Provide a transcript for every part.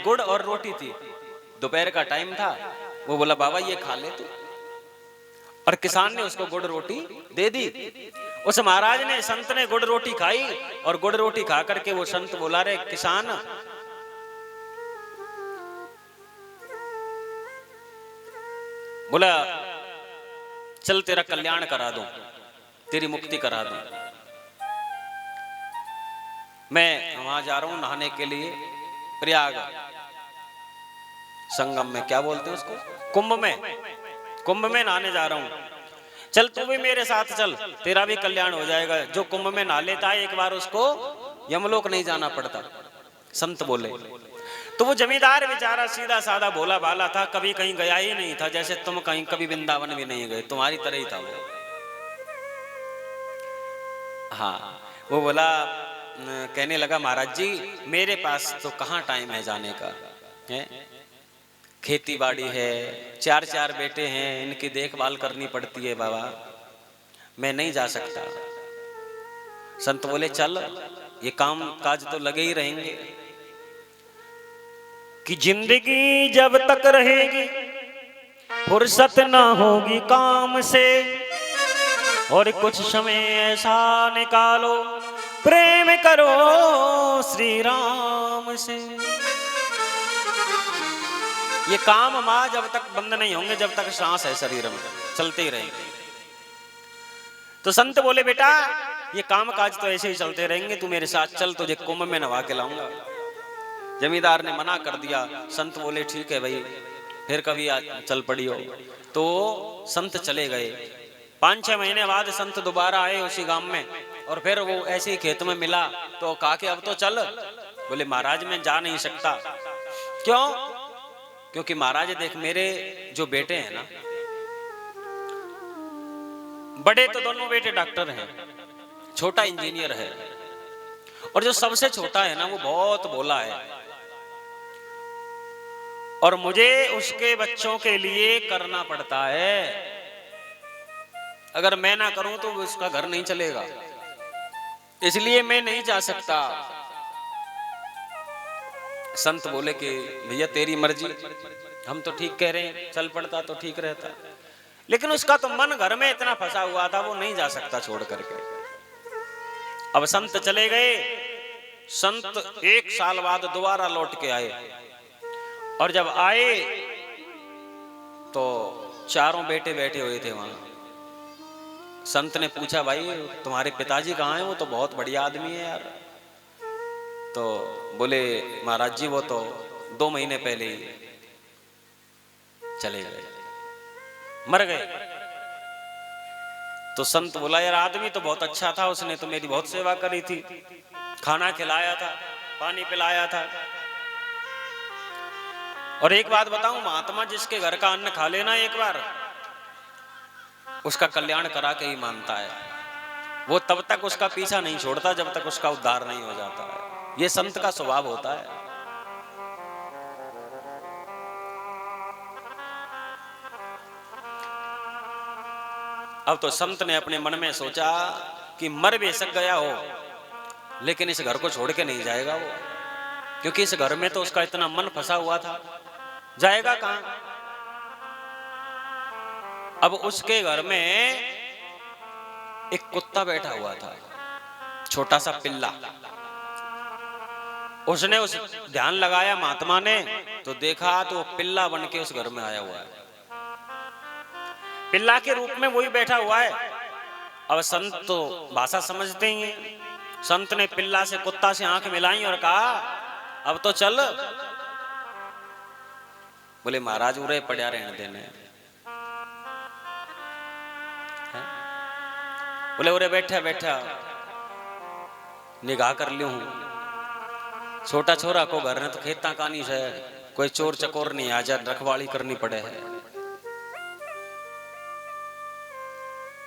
गुड़ और रोटी थी, दोपहर का टाइम था। वो बोला बाबा ये खा ले तू, और किसान ने उसको गुड़ रोटी दे दी। उस महाराज ने, संत ने गुड़ रोटी खाई, और गुड़ रोटी खा करके वो संत बोला, रे किसान, बोला चल तेरा कल्याण करा दूं, तेरी मुक्ति करा दूं। मैं वहां जा रहा हूं नहाने के लिए, प्रयाग संगम में, क्या बोलते हैं उसको, कुंभ में नहाने जा रहा हूं, चल तू भी मेरे साथ चल, तेरा भी कल्याण हो जाएगा। जो कुंभ में नहा लेता है एक बार, उसको यमलोक नहीं जाना पड़ता, संत बोले। तो वो जमींदार बेचारा सीधा साधा भोला भाला था, कभी कहीं गया ही नहीं था, जैसे तुम कहीं कभी वृंदावन भी नहीं गए, तुम्हारी तरह ही था वो। हाँ, वो बोला, कहने लगा महाराज जी मेरे पास तो कहाँ टाइम है जाने का, है खेती बाड़ी है, चार चार बेटे हैं, इनकी देखभाल करनी पड़ती है बाबा, मैं नहीं जा सकता। संत बोले चल, ये काम काज तो लगे ही रहेंगे, कि जिंदगी जब तक रहेगी फुर्सत ना होगी काम से, और कुछ समय ऐसा निकालो प्रेम करो श्री राम से। ये काम मां जब तक बंद नहीं होंगे, जब तक सांस है शरीर में, चलते ही रहेंगे। तो संत बोले बेटा ये काम काज तो ऐसे ही चलते रहेंगे, तू मेरे साथ चल, तुझे कुंभ में नवा के लाऊंगा। जमींदार ने मना कर दिया। संत बोले ठीक है भाई, फिर कभी चल पड़ी हो। तो संत चले गए। 5-6 महीने बाद संत दोबारा आए उसी गांव में, और फिर वो ऐसे ही खेत में मिला, तो कहा कि अब तो चल। बोले महाराज मैं जा नहीं सकता। क्यों? क्योंकि महाराज देख मेरे जो बेटे हैं ना, बड़े तो दोनों बेटे डॉक्टर हैं, छोटा इंजीनियर है, और जो सबसे छोटा है ना वो बहुत भोला है, और मुझे उसके बच्चों के लिए करना पड़ता है। अगर मैं ना करूं तो उसका घर नहीं चलेगा, इसलिए मैं नहीं जा सकता। संत बोले कि भैया तेरी मर्जी, हम तो ठीक कह रहे हैं, चल पड़ता तो ठीक रहता, लेकिन उसका तो मन घर में इतना फंसा हुआ था, वो नहीं जा सकता छोड़ करके। अब संत चले गए। संत 1 साल बाद दोबारा लौट के आए, और जब आए तो चारों बेटे बैठे हुए थे वहां। संत ने पूछा भाई तुम्हारे पिताजी कहाँ हैं? वो तो बहुत बढ़िया आदमी है यार। तो बोले महाराज जी वो तो 2 महीने पहले ही चले गए, मर गए। तो संत बोला यार आदमी तो बहुत अच्छा था, उसने तो मेरी बहुत सेवा करी थी, खाना खिलाया था, पानी पिलाया था। और एक बात बताऊं, महात्मा जिसके घर का अन्न खा लेना एक बार, उसका कल्याण करा के ही मानता है। वो तब तक उसका पीछा नहीं छोड़ता जब तक उसका उद्धार नहीं हो जाता है। ये संत का स्वभाव होता है। अब तो संत ने अपने मन में सोचा कि मर बेशक गया हो, लेकिन इस घर को छोड़ के नहीं जाएगा वो, क्योंकि इस घर में तो उसका इतना मन फंसा हुआ था, जाएगा कहां? अब उसके घर में एक कुत्ता बैठा हुआ था, छोटा सा पिल्ला। उसने उस ध्यान लगाया महात्मा ने, तो देखा तो पिल्ला बन के उस घर में आया हुआ है, पिल्ला के रूप में वही बैठा हुआ है। अब संत तो भाषा समझते ही हैं। संत ने पिल्ला से, कुत्ता से आंख मिलाई और कहा अब तो चल। बोले महाराज उरे पड़ा रहने देने। बोले उरे बैठा बैठा निगाह कर लियो हूं, छोटा छोरा को घर ने तो खेता कानी से कोई चोर चकोर नहीं आ जाए, रखवाली करनी पड़े है,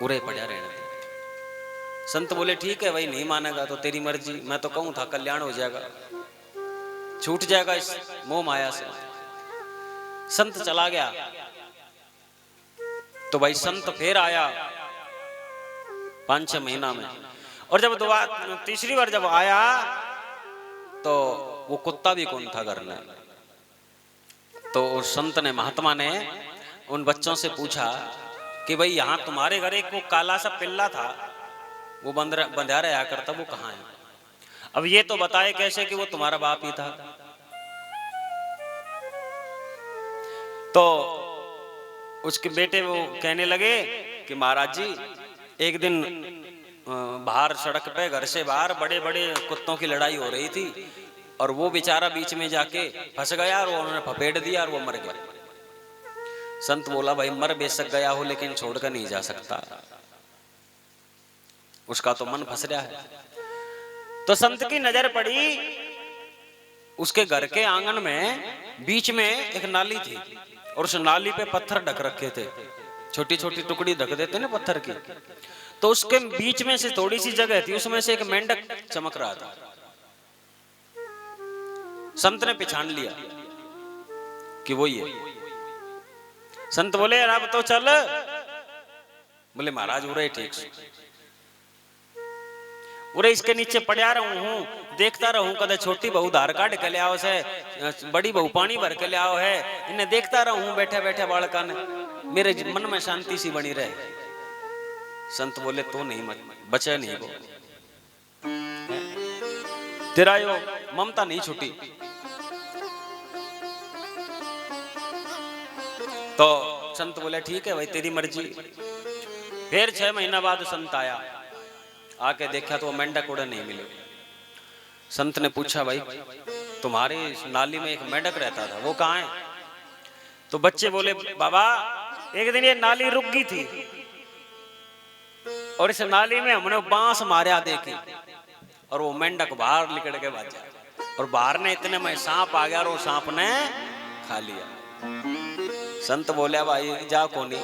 उरे पड़ा रहने दे। संत बोले ठीक है भाई, नहीं मानेगा तो तेरी मर्जी, मैं तो कहूं था कल्याण हो जाएगा, छूट जाएगा इस मोह माया से। संत चला गया। तो भाई संत फिर आया 5-6 महीना में, और जब तीसरी बार जब आया तो वो कुत्ता भी कौन था घर में, तो उस संत ने, महात्मा ने उन बच्चों से पूछा कि भाई यहाँ तुम्हारे घर एक वो काला सा पिल्ला था, वो बंधा रहा करता, वो कहाँ है? अब ये तो बताए कैसे कि वो तुम्हारा बाप ही था। तो उसके बेटे वो कहने लगे कि महाराज जी, एक दिन बाहर सड़क पे, घर से बाहर बड़े बड़े कुत्तों की लड़ाई हो रही थी, और वो बेचारा बीच में जाके फंस गया और उन्होंने फपेट दिया और वो मर गया। संत बोला, भाई मर बेशक गया हो लेकिन छोड़कर नहीं जा सकता, उसका तो मन फंस रहा है। तो संत की नजर पड़ी, उसके घर के आंगन में बीच में एक नाली थी, और उस नाली पे पत्थर ढक रखे थे, छोटी छोटी टुकड़ी ढक देते ना पत्थर की। तो उसके बीच में से थोड़ी सी जगह थी, उसमें से एक मेंढक चमक रहा था। संत ने पहचान लिया कि वो ये। संत बोले, अब तो चल। बोले, महाराज उरे ठीक से, उरे इसके नीचे पड़ा रहूं हूं, देखता रहूं, कदे छोटी बहू धार काट के ले आओ से, बड़ी बहू पानी भर के ले आओ है, इन्हें देखता रहूं बैठे बैठे बालका ने, मेरे मन में शांति सी बनी रहे। संत बोले, तो नहीं मत बचे नहीं, वो तेरा यो ममता नहीं छूटी। तो संत बोले, ठीक है भाई, तेरी मर्जी। फिर 6 महीना बाद संत आया, आके देखा तो वो मेंढक उड़े नहीं मिले। संत ने पूछा, भाई तुम्हारे नाली में एक मेंढक रहता था, वो कहाँ है? तो बच्चे बोले, बाबा एक दिन ये नाली रुक गई थी, और इस नाली में हमने बांस मारा देखी, और वो मेंढक बाहर निकल के भागा, और बाहर ने इतने में सांप आ गया और वो सांप ने खा लिया। संत बोले, भाई जा कोनी,